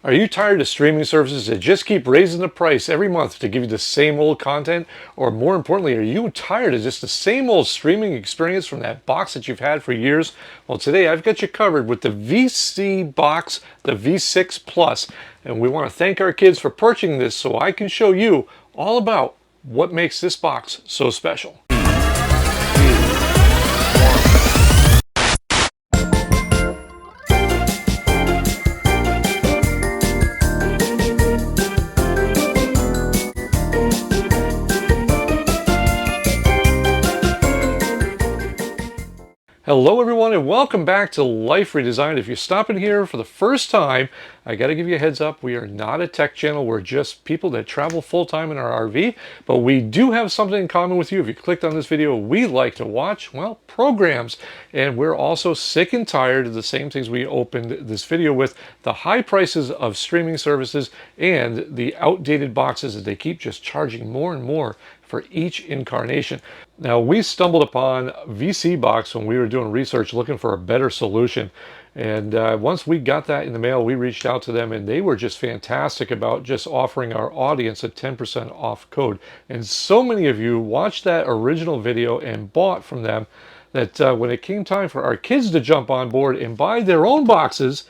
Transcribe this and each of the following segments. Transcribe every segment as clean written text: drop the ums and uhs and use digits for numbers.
Are you tired of streaming services that just keep raising the price every month to give you the same old content? Or more importantly, are you tired of just the same old streaming experience from that box that you've had for years? Well, today I've got you covered with the vSeeBox, the V6 Plus, and we want to thank our kids for purchasing this so I can show you all about what makes this box so special. Hello everyone and welcome back to Life Redesigned. If you're stopping here for the first time, I got to give you a heads up. We are not a tech channel. We're just people that travel full-time in our RV, but we do have something in common with you. If you clicked on this video, we like to watch, well, programs. And we're also sick and tired of the same things we opened this video with, the high prices of streaming services and the outdated boxes that they keep just charging more and more for each incarnation. Now, we stumbled upon vSeeBox when we were doing research looking for a better solution. And once we got that in the mail, we reached out to them and they were just fantastic about just offering our audience a 10% off code. And so many of you watched that original video and bought from them that when it came time for our kids to jump on board and buy their own boxes,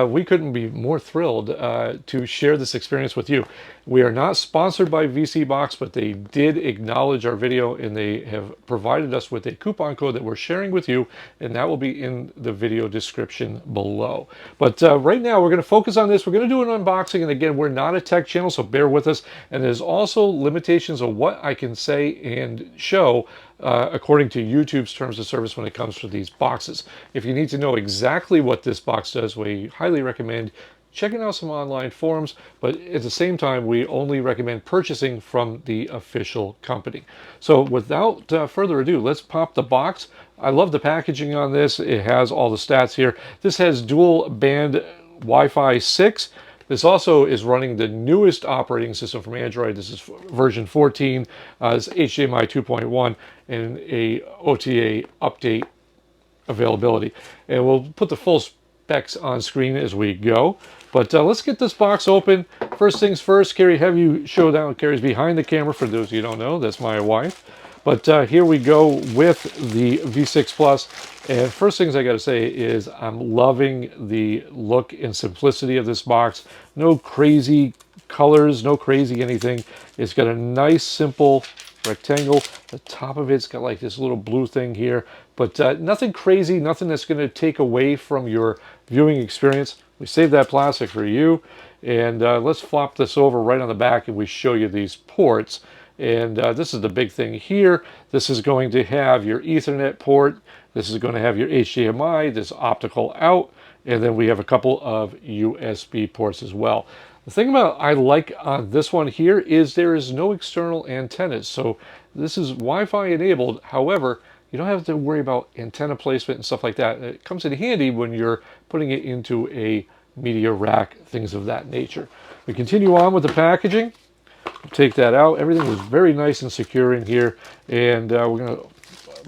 we couldn't be more thrilled to share this experience with you. We are not sponsored by vSeeBox, but they did acknowledge our video and they have provided us with a coupon code that we're sharing with you, and that will be in the video description below. But right now we're going to focus on this. We're going to do an unboxing, and again, we're not a tech channel, so bear with us. And there's also limitations of what I can say and show according to YouTube's terms of service when it comes to these boxes. If you need to know exactly what this box does, we highly recommend checking out some online forums, but at the same time, we only recommend purchasing from the official company. So without further ado, let's pop the box. I love the packaging on this. It has all the stats here. This has dual band Wi-Fi 6. This also is running the newest operating system from Android. This is version 14. It's HDMI 2.1 and a OTA update availability. And we'll put the full specs on screen as we go. But let's get this box open. First things first, Karri, have you show down. Karri's behind the camera for those of you who don't know. That's my wife. But here we go with the V6 Plus. And first things I got to say is I'm loving the look and simplicity of this box. No crazy colors, no crazy anything. It's got a nice, simple rectangle. The top of it's got like this little blue thing here. But nothing crazy, nothing that's going to take away from your viewing experience. We saved that plastic for you. And let's flop this over right on the back and we show you these ports. And this is the big thing here. This is going to have your Ethernet port. This is going to have your HDMI, this optical out, and then we have a couple of USB ports as well. The thing about I like on this one here is there is no external antennas. So this is Wi-Fi enabled. However, you don't have to worry about antenna placement and stuff like that. It comes in handy when you're putting it into a media rack, things of that nature. We continue on with the packaging. Take that out. Everything is very nice and secure in here, and I'm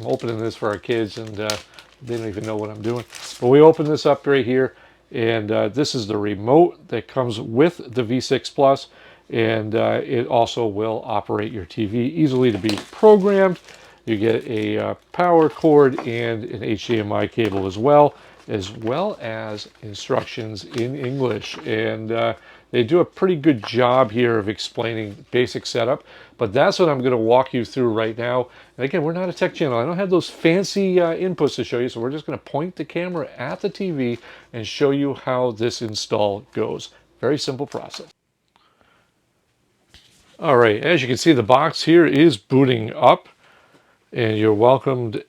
opening this for our kids, and they don't even know what I'm doing. But we open this up right here, and this is the remote that comes with the V6 Plus, and it also will operate your TV easily to be programmed. You get a power cord and an HDMI cable as well as instructions in English. And they do a pretty good job here of explaining basic setup, but that's what I'm going to walk you through right now. And again, we're not a tech channel. I don't have those fancy inputs to show you, so we're just going to point the camera at the TV and show you how this install goes. Very simple process. All right, as you can see, the box here is booting up, and you're welcomed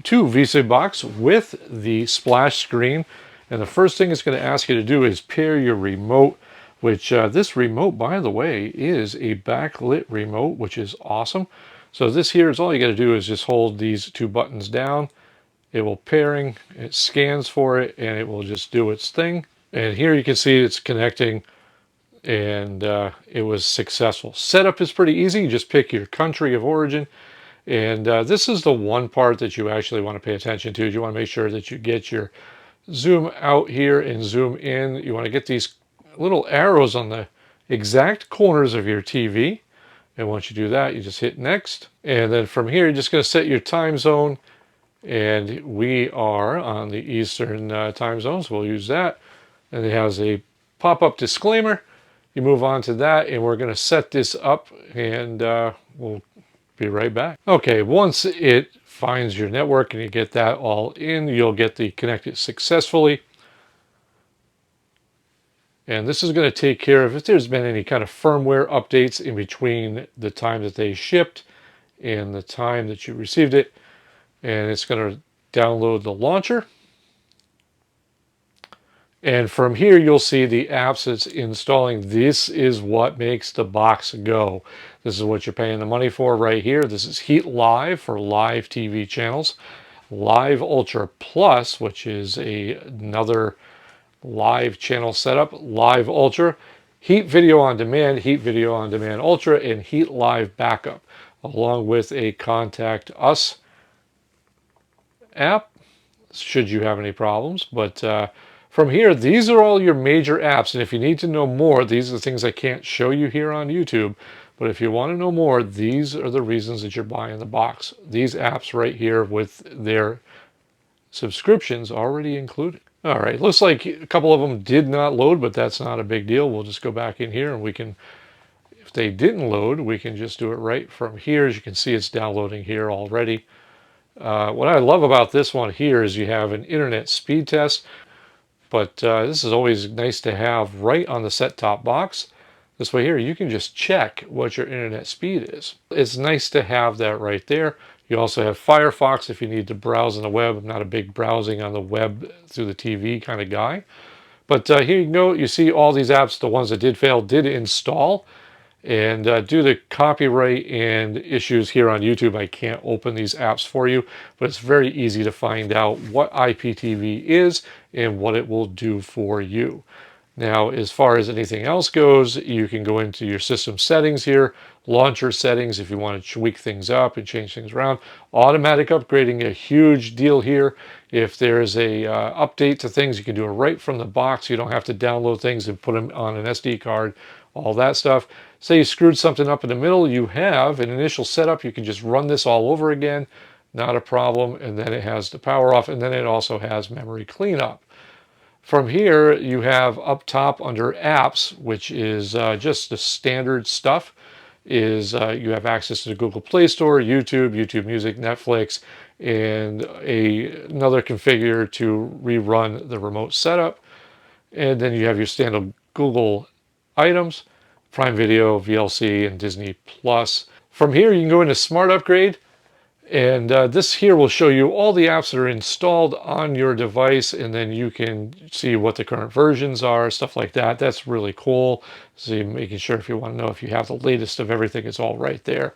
to vSeeBox with the splash screen. And the first thing it's going to ask you to do is pair your remote, which this remote, by the way, is a backlit remote, which is awesome. So this here is all you got to do is just hold these two buttons down. It will pairing, it scans for it, and it will just do its thing. And here you can see it's connecting, and it was successful. Setup is pretty easy. You just pick your country of origin. And this is the one part that you actually want to pay attention to. You want to make sure that you get your zoom out here and zoom in. You want to get these little arrows on the exact corners of your TV. And once you do that, you just hit next. And then from here, you're just going to set your time zone. And we are on the Eastern time zone, so we'll use that. And it has a pop-up disclaimer. You move on to that, and we're going to set this up, and we'll be right back. Okay, once it finds your network and you get that all in, you'll get the connected successfully. And this is going to take care of if there's been any kind of firmware updates in between the time that they shipped and the time that you received it. And it's going to download the launcher. And from here, you'll see the apps it's installing. This is what makes the box go. This is what you're paying the money for right here. This is Heat Live for live TV channels. Live Ultra Plus, which is another live channel setup. Live Ultra, Heat Video on Demand, Heat Video on Demand Ultra, and Heat Live Backup, along with a Contact Us app, should you have any problems. But from here, these are all your major apps. And if you need to know more, these are the things I can't show you here on YouTube. But if you want to know more, these are the reasons that you're buying the box. These apps right here with their subscriptions already included. All right, looks like a couple of them did not load, but that's not a big deal. We'll just go back in here and we can, if they didn't load, we can just do it right from here. As you can see, it's downloading here already. What I love about this one here is you have an internet speed test, but this is always nice to have right on the set-top box. This way here, you can just check what your internet speed is. It's nice to have that right there. You also have Firefox if you need to browse on the web. I'm not a big browsing on the web through the TV kind of guy. But here you go. You see all these apps, the ones that did fail, did install. And due to copyright and issues here on YouTube, I can't open these apps for you. But it's very easy to find out what IPTV is and what it will do for you. Now, as far as anything else goes, you can go into your system settings here, launcher settings if you want to tweak things up and change things around. Automatic upgrading, a huge deal here. If there's a update to things, you can do it right from the box. You don't have to download things and put them on an SD card, all that stuff. Say you screwed something up in the middle, you have an initial setup. You can just run this all over again, not a problem. And then it has the power off, and then it also has memory cleanup. From here, you have up top under apps, which is just the standard stuff, is you have access to the Google Play Store, YouTube, YouTube Music, Netflix, and another configurator to rerun the remote setup. And then you have your standard Google items, Prime Video, VLC, and Disney Plus. From here, you can go into Smart Upgrade. And this here will show you all the apps that are installed on your device, and then you can see what the current versions are, stuff like that. That's really cool. So you're making sure if you want to know if you have the latest of everything, it's all right there.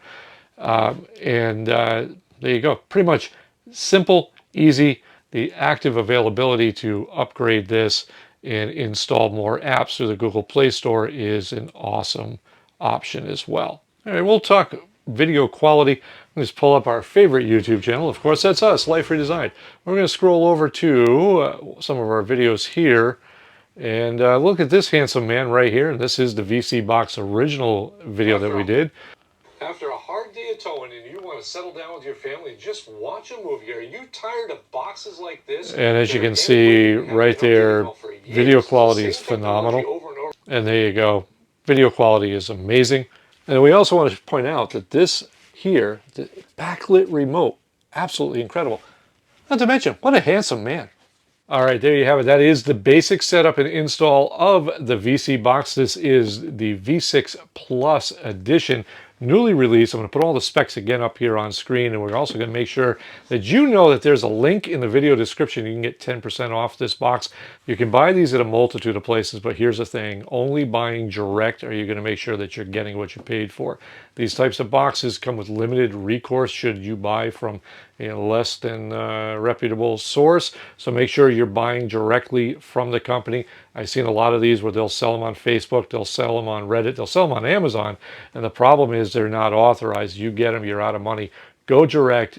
There you go. Pretty much simple, easy. The active availability to upgrade this and install more apps through the Google Play Store is an awesome option as well. All right, we'll talk video quality. Let's pull up our favorite YouTube channel. Of course, that's us, Life Redesigned. We're going to scroll over to some of our videos here. And look at this handsome man right here. This is the vSeeBox original video that we did. After a hard day of towing and you want to settle down with your family, just watch a movie. Are you tired of boxes like this? And as you can see right there, video quality is phenomenal. And there you go. Video quality is amazing. And we also want to point out that this here, the backlit remote, absolutely incredible. Not to mention, what a handsome man. All right, there you have it. That is the basic setup and install of the vSeeBox. This is the V6 Plus edition, newly released. I'm going to put all the specs again up here on screen, and we're also going to make sure that you know that there's a link in the video description. You can get 10% off this box. You can buy these at a multitude of places, but here's the thing. Only buying direct are you going to make sure that you're getting what you paid for. These types of boxes come with limited recourse should you buy from a less than reputable source. So make sure you're buying directly from the company. I've seen a lot of these where they'll sell them on Facebook, they'll sell them on Reddit, they'll sell them on Amazon, and the problem is they're not authorized. You get them, you're out of money. Go direct,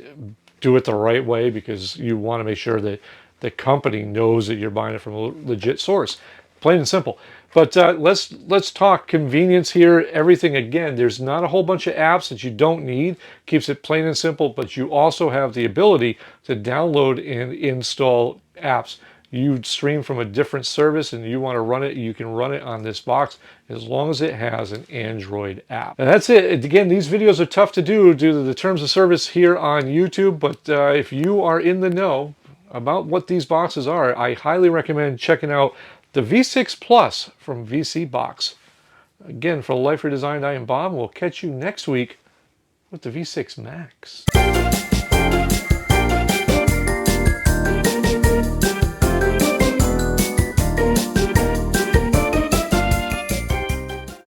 do it the right way, because you want to make sure that the company knows that you're buying it from a legit source. Plain and simple. But let's talk convenience here. Everything, again, there's not a whole bunch of apps that you don't need. Keeps it plain and simple, but you also have the ability to download and install apps. You stream from a different service and you want to run it, you can run it on this box as long as it has an Android app. And that's it. Again, these videos are tough to do due to the terms of service here on YouTube, but if you are in the know about what these boxes are, I highly recommend checking out the V6 Plus from vSeeBox. Again, for Life Redesigned, I am Bob. We'll catch you next week with the V6 Max.